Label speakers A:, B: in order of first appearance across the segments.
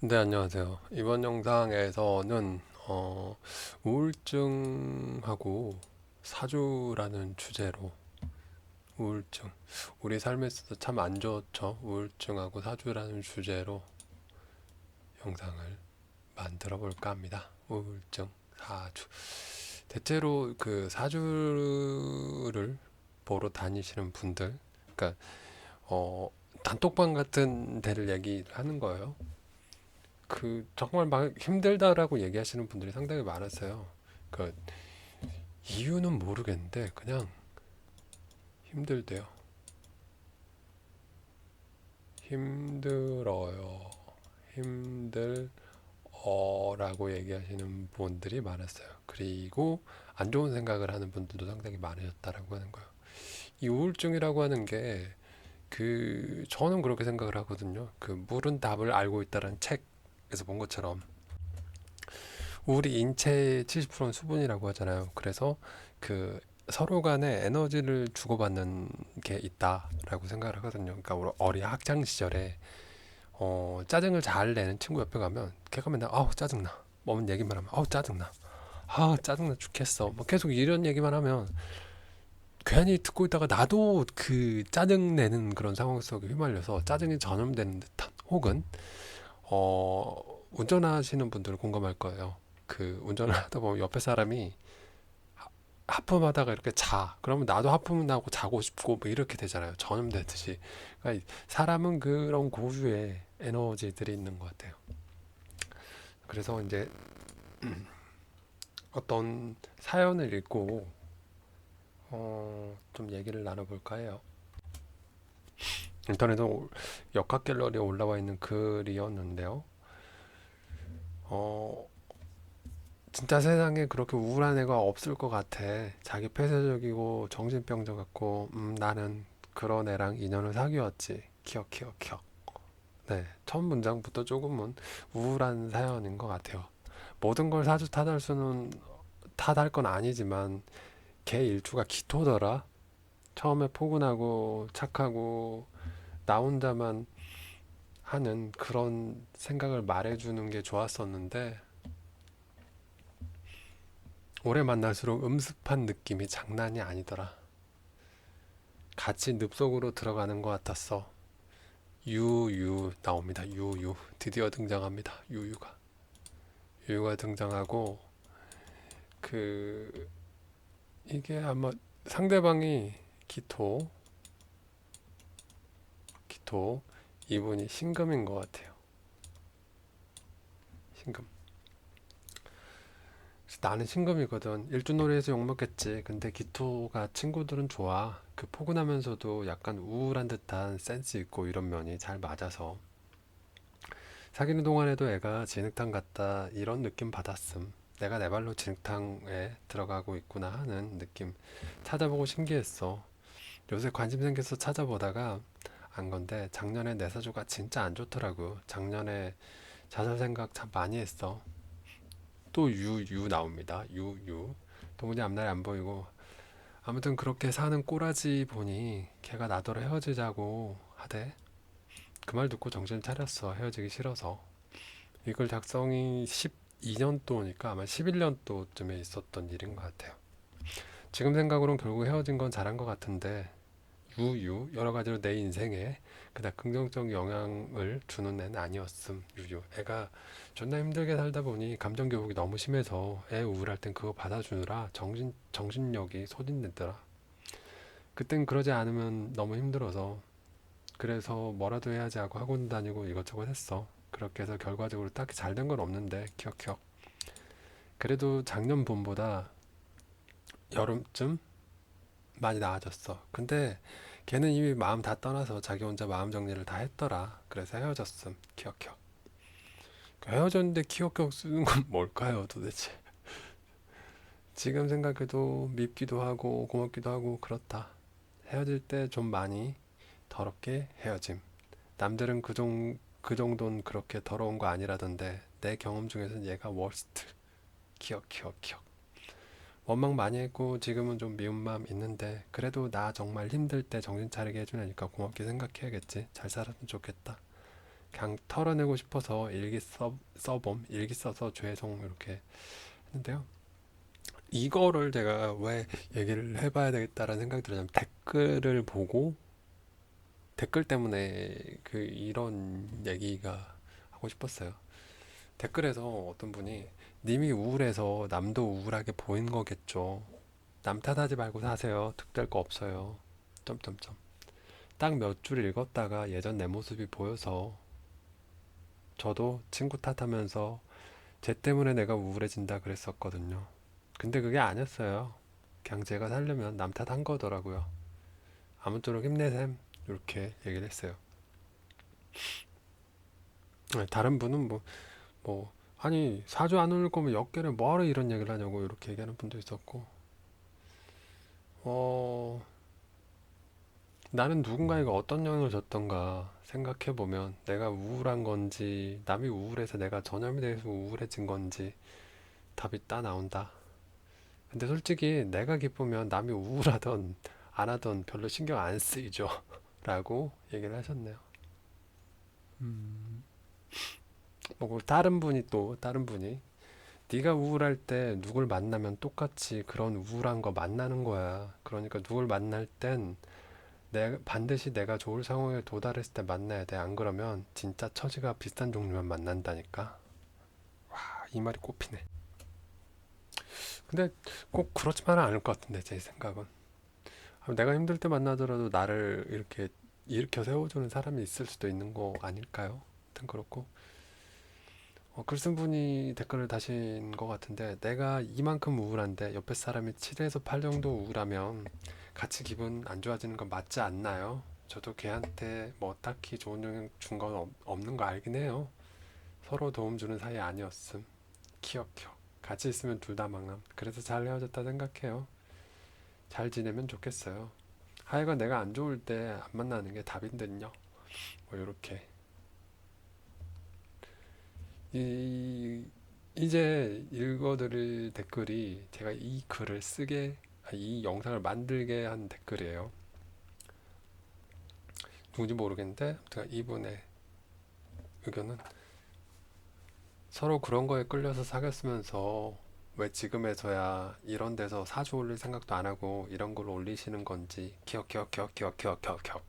A: 네, 안녕하세요. 이번 영상에서는 우울증하고 사주라는 주제로 우울증, 우리 삶에 있어서 참 안 좋죠. 우울증하고 사주라는 주제로 영상을 만들어 볼까 합니다. 우울증, 사주. 대체로 그 사주를 보러 다니시는 분들, 그러니까 단톡방 같은 데를 얘기를 하는 거예요. 그 정말 막 힘들다라고 얘기하시는 분들이 상당히 많았어요. 그 이유는 모르겠는데 그냥 힘들대요. 힘들어요. 힘들어라고 얘기하시는 분들이 많았어요. 그리고 안 좋은 생각을 하는 분들도 상당히 많으셨다라고 하는 거예요. 이 우울증이라고 하는 게 저는 그렇게 생각을 하거든요. 그 물은 답을 알고 있다는 책에서 본 것처럼 우리 인체의 70%는 수분이라고 하잖아요. 그래서 그 서로 간에 에너지를 주고받는 게 있다라고 생각을 하거든요. 그러니까 우리 어린 학창 시절에 짜증을 잘 내는 친구 옆에 가면 걔가 맨날 아우 짜증나. 뭐면 얘기만 하면 아우 짜증나. 아 짜증나 죽겠어. 뭐 계속 이런 얘기만 하면 괜히 듣고 있다가 나도 그 짜증 내는 그런 상황 속에 휘말려서 짜증이 전염되는 듯한 혹은 운전하시는 분들 공감할 거예요. 그 운전을 하다 보면 옆에 사람이 하품하다가 이렇게 자. 그러면 나도 하품 나고 자고 싶고 뭐 이렇게 되잖아요. 전염되듯이. 그러니까 사람은 그런 고유의 에너지들이 있는 것 같아요. 그래서 이제 어떤 사연을 읽고 좀 얘기를 나눠볼까 해요. 인터넷에 역학 갤러리에 올라와 있는 글이었는데요. 어, 진짜 세상에 그렇게 우울한 애가 없을 것 같아. 자기 폐쇄적이고 정신병자 같고, 나는 그런 애랑 인연을 사귀었지. 키역, 키역, 키역. 네, 첫 문장부터 조금은 우울한 사연인 것 같아요. 모든 걸 사주 탓할 수는 탓할 건 아니지만, 걔 일주가 기토더라. 처음에 포근하고 착하고 나 혼자만 하는 그런 생각을 말해주는 게 좋았었는데, 오래 만날수록 음습한 느낌이 장난이 아니더라. 같이 늪속으로 들어가는 것 같았어. 유유 나옵니다. 유유 드디어 등장합니다. 유유가 등장하고 그 이게 아마 상대방이 기토 기토 이분이 신금인 것 같아요. 신금. 나는 신금이거든. 일주놀이에서 욕먹겠지. 근데 기토가 친구들은 좋아. 그 포근하면서도 약간 우울한 듯한 센스 있고 이런 면이 잘 맞아서 사귀는 동안에도 애가 진흙탕 같다 이런 느낌 받았음. 내가 내 발로 진흙탕에 들어가고 있구나 하는 느낌 찾아보고 신기했어. 요새 관심 생겨서 찾아보다가 안 건데 작년에 내 사주가 진짜 안 좋더라고. 작년에 자살 생각 참 많이 했어. 또 유 나옵니다. 유 도무지 앞날이 안 보이고 아무튼 그렇게 사는 꼬라지 보니 걔가 나더러 헤어지자고 하대. 그 말 듣고 정신 차렸어. 헤어지기 싫어서. 이걸 작성이 12년도니까 아마 11년도쯤에 있었던 일인 것 같아요. 지금 생각으로는 결국 헤어진 건 잘한 것 같은데 여러 가지로 내 인생에 그닥 긍정적 영향을 주는 애는 아니었음. 애가 존나 힘들게 살다 보니 감정 교육이 너무 심해서 애 우울할 땐 그거 받아주느라 정신력이 소진됐더라. 그땐 그러지 않으면 너무 힘들어서 그래서 뭐라도 해야지 하고 학원 다니고 이것저것 했어. 그렇게 해서 결과적으로 딱히 잘 된 건 없는데 키역키역. 그래도 작년 봄보다 여름쯤 많이 나아졌어. 근데 걔는 이미 마음 다 떠나서 자기 혼자 마음 정리를 다 했더라. 그래서 헤어졌음. 키역키역. 헤어졌는데 키역키역 쓰는 건 뭘까요, 도대체? 지금 생각해도 밉기도 하고 고맙기도 하고 그렇다. 헤어질 때 좀 많이 더럽게 헤어짐. 남들은 그 정도는 그렇게 더러운 거 아니라던데 내 경험 중에서는 얘가 워스트. 키역키역. 원망 많이 했고 지금은 좀 미운 마음 있는데 그래도 나 정말 힘들 때 정신 차리게 해주니까 고맙게 생각해야겠지. 잘 살았으면 좋겠다. 그냥 털어내고 싶어서 일기 써서 죄송 이렇게 했는데요. 이거를 제가 왜 얘기를 해봐야 되겠다라는 생각이 들었냐면 댓글을 보고 댓글 때문에 그 이런 얘기가 하고 싶었어요. 댓글에서 어떤 분이 님이 우울해서 남도 우울하게 보인 거겠죠. 남 탓하지 말고 사세요. 득될 거 없어요. 점점점. 딱 몇 줄 읽었다가 예전 내 모습이 보여서 저도 친구 탓하면서 쟤 때문에 내가 우울해진다 그랬었거든요. 근데 그게 아니었어요. 그냥 제가 살려면 남 탓한 거더라고요. 아무쪼록 힘내셈. 이렇게 얘기를 했어요. 다른 분은 아니, 사주 안 오를 거면 역결에 뭐하러 이런 얘기를 하냐고 이렇게 얘기하는 분도 있었고, 어, 나는 누군가에게 어떤 영향을 줬던가 생각해보면 내가 우울한 건지, 남이 우울해서 내가 전염이 돼서 우울해진 건지 답이 따 나온다. 근데 솔직히 내가 기쁘면 남이 우울하던 안 하던 별로 신경 안 쓰이죠. 라고 얘기를 하셨네요. 음, 다른 분이 네가 우울할 때 누굴 만나면 똑같이 그런 우울한 거 만나는 거야. 그러니까 누굴 만날 땐 반드시 내가 좋을 상황에 도달했을 때 만나야 돼. 안 그러면 진짜 처지가 비슷한 종류만 만난다니까. 이 말이 꼽히네. 근데 꼭 그렇지만은 않을 것 같은데 제 생각은. 내가 힘들 때 만나더라도 나를 이렇게 일으켜 세워주는 사람이 있을 수도 있는 거 아닐까요? 하여튼 그렇고 글 쓴 분이 댓글을 다신 것 같은데 내가 이만큼 우울한데 옆에 사람이 7에서 8 정도 우울하면 같이 기분 안 좋아지는 건 맞지 않나요? 저도 걔한테 뭐 딱히 좋은 영향 준 건 없는 거 알긴 해요. 서로 도움 주는 사이 아니었음. 키역키역. 같이 있으면 둘 다 망함. 그래서 잘 헤어졌다 생각해요. 잘 지내면 좋겠어요. 하여간 내가 안 좋을 때 안 만나는 게 답인데요. 뭐 이렇게 이제 읽어드릴 댓글이 제가 이 글을 이 영상을 만들게 한 댓글이에요. 누군지 모르겠는데 아무튼 이분의 의견은 서로 그런 거에 끌려서 사귀었으면서 왜 지금에서야 이런 데서 사주 올릴 생각도 안 하고 이런 걸 올리시는 건지 기억기억기억기억기억기억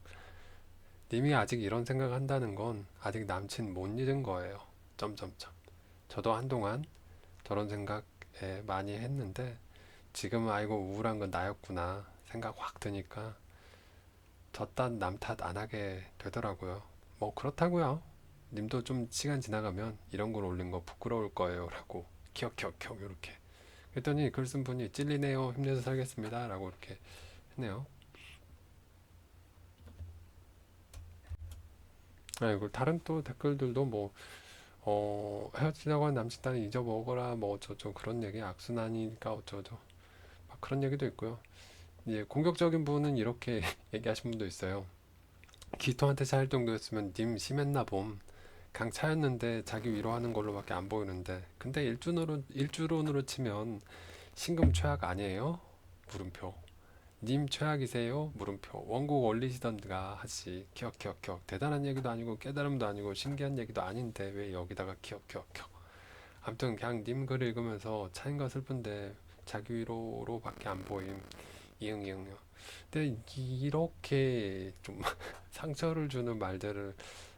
A: 님이 아직 이런 생각 한다는 건 아직 남친 못 잊은 거예요. 점점점. 저도 한동안 저런 생각 많이 했는데 지금은 아이고 우울한 건 나였구나 생각 확 드니까 저딴 남 탓 안 하게 되더라고요. 뭐 그렇다고요. 님도 좀 시간 지나가면 이런 걸 올린 거 부끄러울 거예요 라고 키역키역키역 이렇게 그랬더니 글 쓴 분이 찔리네요 힘내서 살겠습니다 라고 이렇게 했네요. 그리고 다른 또 댓글들도 헤어지려고 한 남친 딸은 잊어먹어라 뭐 어쩌죠 그런 얘기 악순환이니까 어쩌죠 막 그런 얘기도 있고요. 이제 공격적인 분은 이렇게 얘기하신 분도 있어요. 기토한테 차일 정도였으면 님 심했나 봄. 강 차였는데 자기 위로하는 걸로밖에 안 보이는데. 근데 일주론으로 치면 신금 최악 아니에요? 물음표. 님 최악이세요? 물음표. 원곡 올리시던가 하시. 키역키역키역. 대단한 얘기도 아니고 깨달음도 아니고 신기한 얘기도 아닌데 왜 여기다가 키역키역키역. 아무튼 그냥 님 글 읽으면서 차인가 슬픈데 자기 위로로밖에 안 보임. 이응이응요. 근데 이렇게 좀 상처를 주는 말들을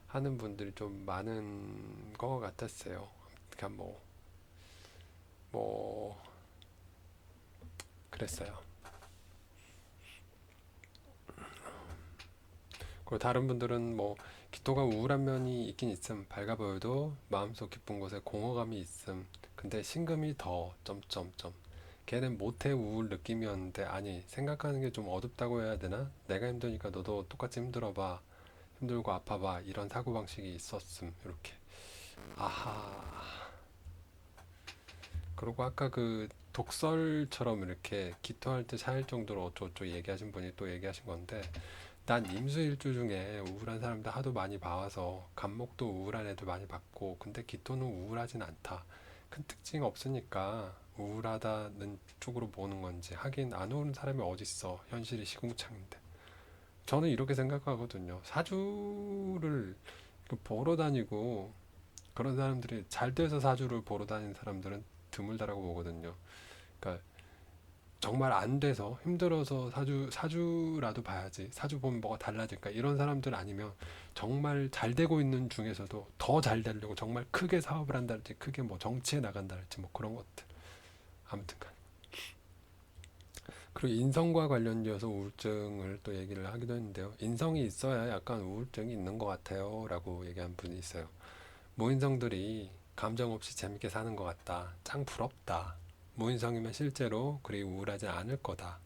A: 하는 분들이 좀 많은 것 같았어요. 그러니까 뭐 그랬어요. 그리고 다른 분들은 기토가 우울한 면이 있긴 있음. 밝아 보여도 마음속 깊은 곳에 공허감이 있음. 근데 신금이 더 점점점. 걔는 모태 우울 느낌이었는데 아니 생각하는 게 좀 어둡다고 해야 되나? 내가 힘드니까 너도 똑같이 힘들어봐. 힘들고 아파봐. 이런 사고방식이 있었음. 이렇게. 아하. 그리고 아까 그 독설처럼 이렇게 기토할 때 차일 정도로 어쩌고저쩌고 얘기하신 분이 또 얘기하신 건데 난 임수일주 중에 우울한 사람들 하도 많이 봐와서 간목도 우울한 애들 많이 봤고 근데 기토는 우울하진 않다. 큰 특징 없으니까 우울하다는 쪽으로 보는 건지 하긴 안 우는 사람이 어딨어. 현실이 시궁창인데. 저는 이렇게 생각하거든요. 사주를 보러 다니고 그런 사람들이 잘 돼서 사주를 보러 다니는 사람들은 드물다라고 보거든요. 그러니까 정말 안 돼서 힘들어서 사주라도 봐야지 사주 보면 뭐가 달라질까 이런 사람들 아니면 정말 잘 되고 있는 중에서도 더 잘 되려고 정말 크게 사업을 한다든지 크게 뭐 정치에 나간다든지 뭐 그런 것들 아무튼간. 그리고 인성과 관련되어서 우울증을 또 얘기를 하기도 했는데요. 인성이 있어야 약간 우울증이 있는 것 같아요 라고 얘기한 분이 있어요. 무인성들이 감정 없이 재밌게 사는 것 같다. 짱 부럽다. 무인성이면 실제로 그리 우울하지 않을 거다.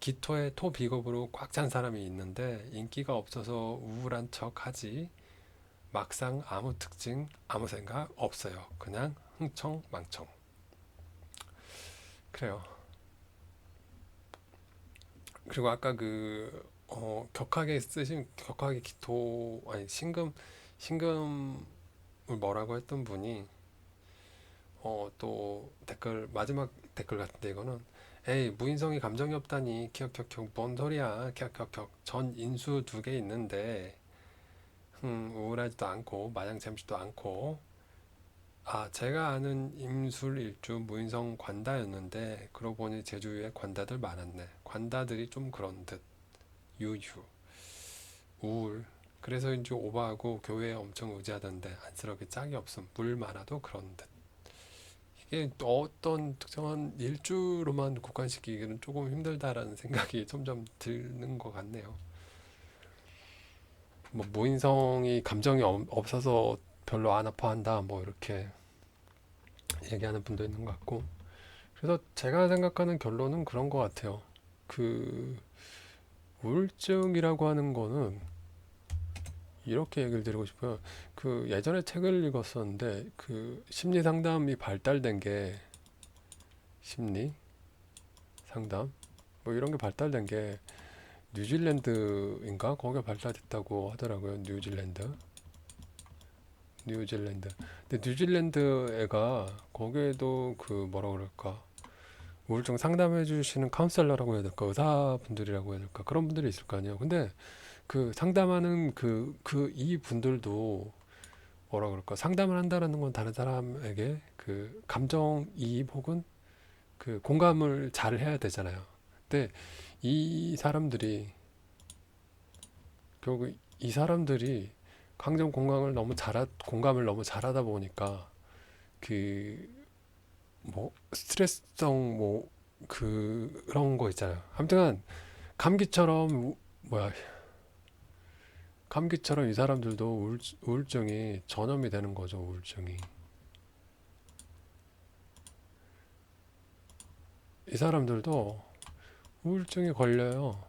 A: 기토에 토 비겁으로 꽉 찬 사람이 있는데 인기가 없어서 우울한 척 하지. 막상 아무 특징, 아무 생각 없어요. 그냥 흥청망청. 그래요. 그리고 아까 격하게 쓰신 격하게 기토 아니 신금을 뭐라고 했던 분이 또 댓글 마지막 댓글 같은데 이거는 에이 무인성이 감정이 없다니 격격격 뭔 소리야 격격격 전 인수 두 개 있는데 우울하지도 않고 마냥 재밌지도 않고 아 제가 아는 임술일주 무인성 관다였는데 그러고 보니 제주에 관다들 많았네 관다들이 좀 그런 듯 유유 우울 그래서인지 오버하고 교회에 엄청 의지하던데 안쓰럽게 짝이 없음 물 많아도 그런 듯 이게 어떤 특정한 일주로만 국한시키기는 조금 힘들다라는 생각이 점점 드는 것 같네요. 뭐 무인성이 감정이 없어서 별로 안 아파한다 뭐 이렇게 얘기하는 분도 있는 것 같고 그래서 제가 생각하는 결론은 그런 것 같아요. 그 우울증이라고 하는 거는 이렇게 얘기를 드리고 싶어요. 그 예전에 책을 읽었었는데 그 심리 상담이 발달된 게 심리 상담 뭐 이런 게 발달된 게 뉴질랜드인가 거기가 발달됐다고 하더라고요. 뉴질랜드. 근데 뉴질랜드 애가 거기에도 그 뭐라 그럴까 우울증 상담해 주시는 카운셀러라고 해야 될까 의사분들이라고 해야 될까 그런 분들이 있을 거 아니에요. 근데 그 상담하는 이 분들도 뭐라 그럴까 상담을 한다라는 건 다른 사람에게 그 감정이입 혹은 그 공감을 잘 해야 되잖아요. 근데 이 사람들이 결국 이 사람들이 감정 공감을 너무 잘하다 보니까 그 뭐 스트레스성 뭐 그런 거 있잖아요. 아무튼 감기처럼 뭐야 감기처럼 이 사람들도 우울증이 전염이 되는 거죠. 우울증이 이 사람들도 우울증이 걸려요.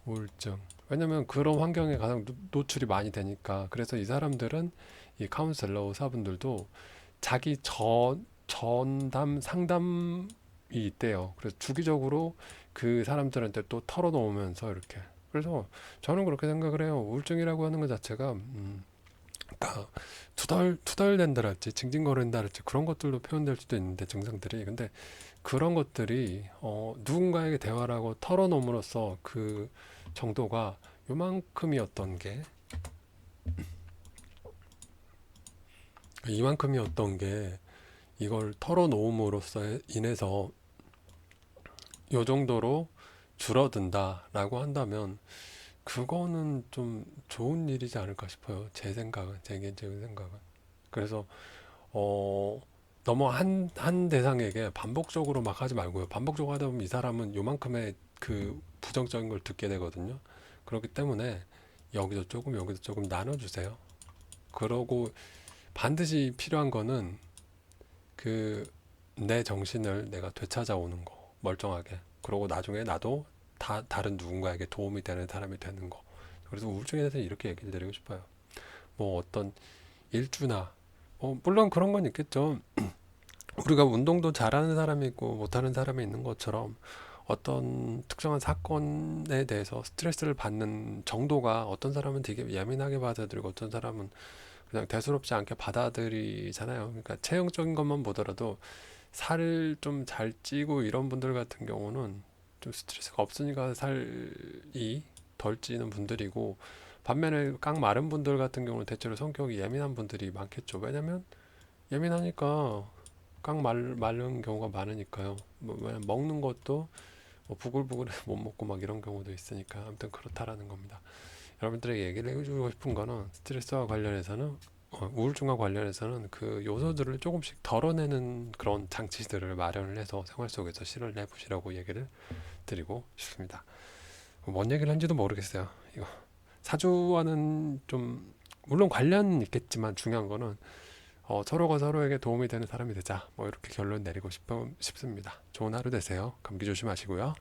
A: 우울증. 왜냐면 그런 환경에 가장 노출이 많이 되니까. 그래서 이 사람들은 이 카운셀러 의사분들도 자기 전담 상담이 있대요. 그래서 주기적으로 그 사람들한테 또 털어놓으면서 이렇게. 그래서 저는 그렇게 생각을 해요. 우울증이라고 하는 것 자체가 그러니까 투덜댄다랄지 징징거린다랄지 그런 것들로 표현될 수도 있는데 증상들이 근데 그런 것들이 누군가에게 대화를 하고 털어놓음으로써 그 정도가 요만큼이었던 게 이만큼이었던 게 이걸 털어놓음으로써 인해서 요 정도로 줄어든다라고 한다면 그거는 좀 좋은 일이지 않을까 싶어요. 제 생각은, 제 개인적인 생각은. 그래서, 너무 한 대상에게 반복적으로 막 하지 말고요. 반복적으로 하다 보면 이 사람은 요만큼의 그 부정적인 걸 듣게 되거든요. 그렇기 때문에 여기서 조금, 여기서 조금 나눠주세요. 그러고 반드시 필요한 거는 그 내 정신을 내가 되찾아오는 거, 멀쩡하게. 그러고 나중에 나도 다른 누군가에게 도움이 되는 사람이 되는 거. 그래서 우울증에 대해서 이렇게 얘기를 드리고 싶어요. 뭐 어떤 일주나, 물론 그런 건 있겠죠. 우리가 운동도 잘하는 사람이 있고 못하는 사람이 있는 것처럼 어떤 특정한 사건에 대해서 스트레스를 받는 정도가 어떤 사람은 되게 예민하게 받아들이고 어떤 사람은 그냥 대수롭지 않게 받아들이잖아요. 그러니까 체형적인 것만 보더라도 살을 좀 잘 찌고 이런 분들 같은 경우는 좀 스트레스가 없으니까 살이 덜 찌는 분들이고 반면에 깡 마른 분들 같은 경우는 대체로 성격이 예민한 분들이 많겠죠. 왜냐면 예민하니까 마른 경우가 많으니까요. 왜냐면 먹는 것도 뭐 부글부글해서 못 먹고 막 이런 경우도 있으니까 아무튼 그렇다라는 겁니다. 여러분들에게 얘기를 해주고 싶은 거는 스트레스와 관련해서는 우울증과 관련해서는 그 요소들을 조금씩 덜어내는 그런 장치들을 마련을 해서 생활 속에서 실현을 해보시라고 얘기를 드리고 싶습니다. 뭔 얘기를 한지도 모르겠어요. 이거 사주와는 좀 물론 관련은 있겠지만 중요한 거는 서로가 서로에게 도움이 되는 사람이 되자 뭐 이렇게 결론 내리고 싶습니다. 좋은 하루 되세요. 감기 조심하시고요.